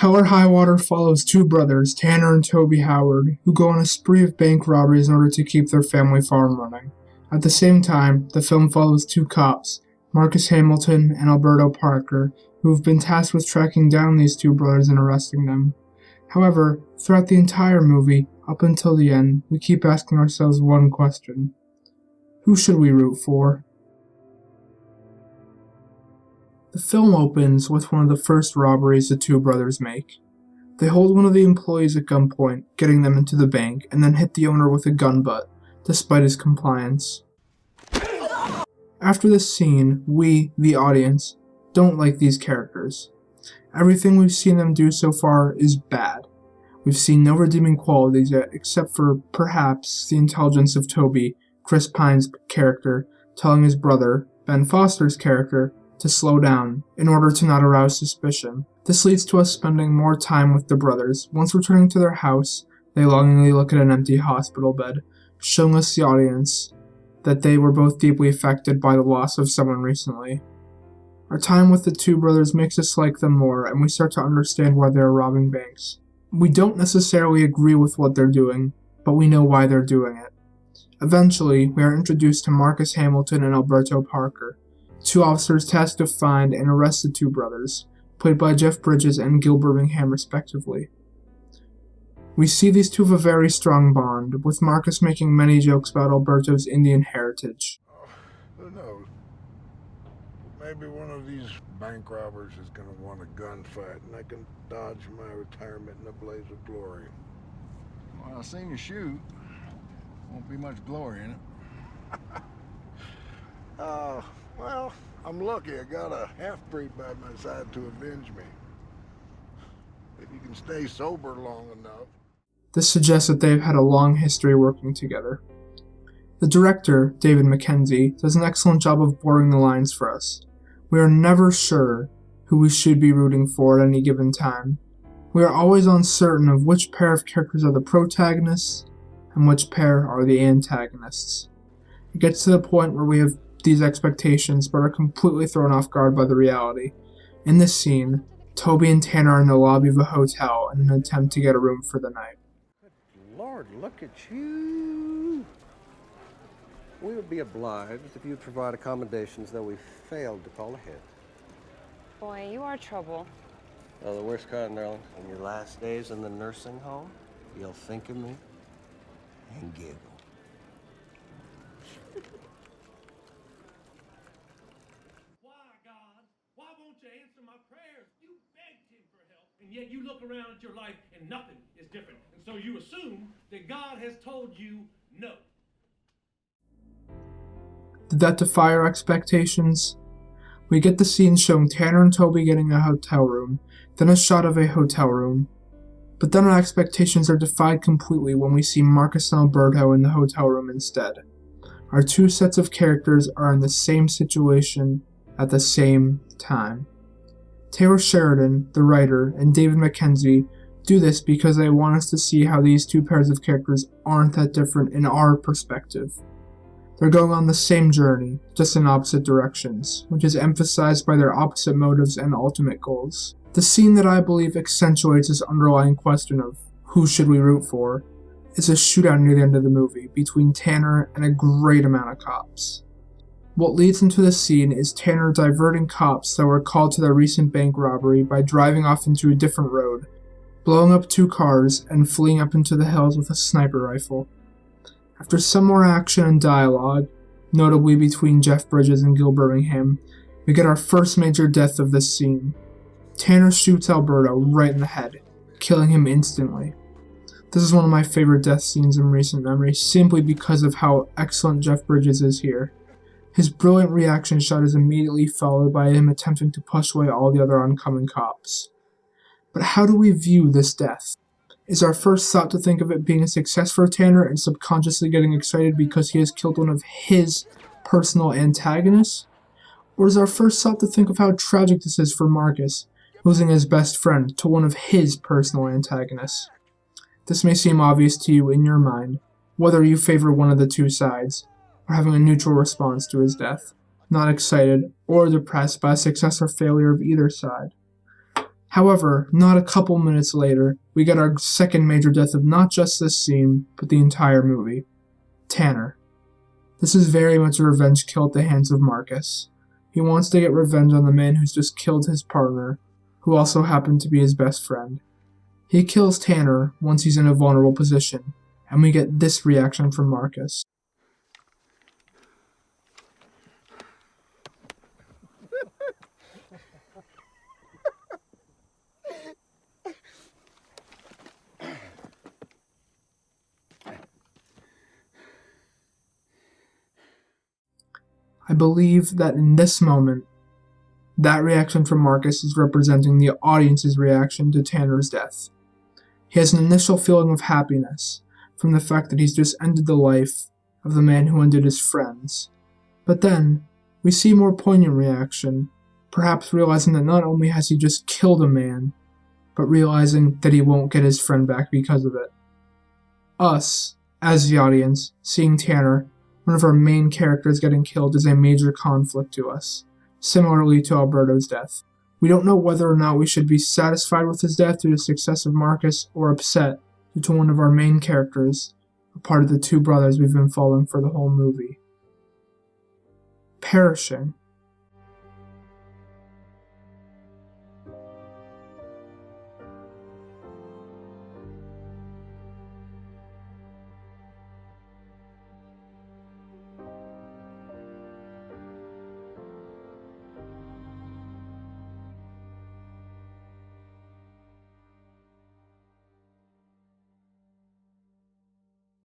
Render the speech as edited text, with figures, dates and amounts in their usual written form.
Hell or High Water follows two brothers, Tanner and Toby Howard, who go on a spree of bank robberies in order to keep their family farm running. At the same time, the film follows two cops, Marcus Hamilton and Alberto Parker, who have been tasked with tracking down these two brothers and arresting them. However, throughout the entire movie, up until the end, we keep asking ourselves one question. Who should we root for? The film opens with one of the first robberies the two brothers make. They hold one of the employees at gunpoint, getting them into the bank, and then hit the owner with a gun butt, despite his compliance. After this scene, we, the audience, don't like these characters. Everything we've seen them do so far is bad. We've seen no redeeming qualities yet, except for, perhaps, the intelligence of Toby, Chris Pine's character, telling his brother, Ben Foster's character, to slow down, in order to not arouse suspicion. This leads to us spending more time with the brothers. Once returning to their house, they longingly look at an empty hospital bed, showing us, the audience, that they were both deeply affected by the loss of someone recently. Our time with the two brothers makes us like them more, and we start to understand why they are robbing banks. We don't necessarily agree with what they're doing, but we know why they're doing it. Eventually, we are introduced to Marcus Hamilton and Alberto Parker, two officers tasked to find and arrest the two brothers, played by Jeff Bridges and Gil Birmingham respectively. We see these two have a very strong bond, with Marcus making many jokes about Alberto's Indian heritage. Who knows? Maybe one of these bank robbers is going to want a gunfight, and I can dodge my retirement in a blaze of glory. Well, I seen you shoot. Won't be much glory in it. Well, I'm lucky I got a half-breed by my side to avenge me. If you can stay sober long enough. This suggests that they've had a long history working together. The director, David Mackenzie, does an excellent job of blurring the lines for us. We are never sure who we should be rooting for at any given time. We are always uncertain of which pair of characters are the protagonists and which pair are the antagonists. It gets to the point where we have these expectations but are completely thrown off guard by the reality. In this scene, Toby and Tanner are in the lobby of a hotel in an attempt to get a room for the night. Good Lord, look at you. We would be obliged if you'd provide accommodations that we failed to call ahead. Boy, you are trouble. Oh, the worst kind, darling. In your last days in the nursing home, you'll think of me and giggle. And yet you look around at your life and nothing is different. And so you assume that God has told you no. Did that defy our expectations? We get the scene showing Tanner and Toby getting a hotel room, then a shot of a hotel room. But then our expectations are defied completely when we see Marcus and Alberto in the hotel room instead. Our two sets of characters are in the same situation at the same time. Taylor Sheridan, the writer, and David Mackenzie do this because they want us to see how these two pairs of characters aren't that different in our perspective. They're going on the same journey, just in opposite directions, which is emphasized by their opposite motives and ultimate goals. The scene that I believe accentuates this underlying question of who should we root for is a shootout near the end of the movie between Tanner and a great amount of cops. What leads into the scene is Tanner diverting cops that were called to their recent bank robbery by driving off into a different road, blowing up two cars, and fleeing up into the hills with a sniper rifle. After some more action and dialogue, notably between Jeff Bridges and Gil Birmingham, we get our first major death of this scene. Tanner shoots Alberto right in the head, killing him instantly. This is one of my favorite death scenes in recent memory, simply because of how excellent Jeff Bridges is here. His brilliant reaction shot is immediately followed by him attempting to push away all the other oncoming cops. But how do we view this death? Is our first thought to think of it being a success for Tanner and subconsciously getting excited because he has killed one of his personal antagonists? Or is our first thought to think of how tragic this is for Marcus, losing his best friend to one of his personal antagonists? This may seem obvious to you in your mind, whether you favor one of the two sides, or having a neutral response to his death, not excited or depressed by success or failure of either side. However, not a couple minutes later, we get our second major death of not just this scene, but the entire movie. Tanner. This is very much a revenge kill at the hands of Marcus. He wants to get revenge on the man who's just killed his partner, who also happened to be his best friend. He kills Tanner once he's in a vulnerable position, and we get this reaction from Marcus. I believe that in this moment, that reaction from Marcus is representing the audience's reaction to Tanner's death. He has an initial feeling of happiness from the fact that he's just ended the life of the man who ended his friends. But then, we see more poignant reaction, perhaps realizing that not only has he just killed a man, but realizing that he won't get his friend back because of it. Us, as the audience, seeing Tanner, one of our main characters, getting killed is a major conflict to us, similarly to Alberto's death. We don't know whether or not we should be satisfied with his death due to the success of Marcus, or upset due to one of our main characters, a part of the two brothers we've been following for the whole movie, perishing.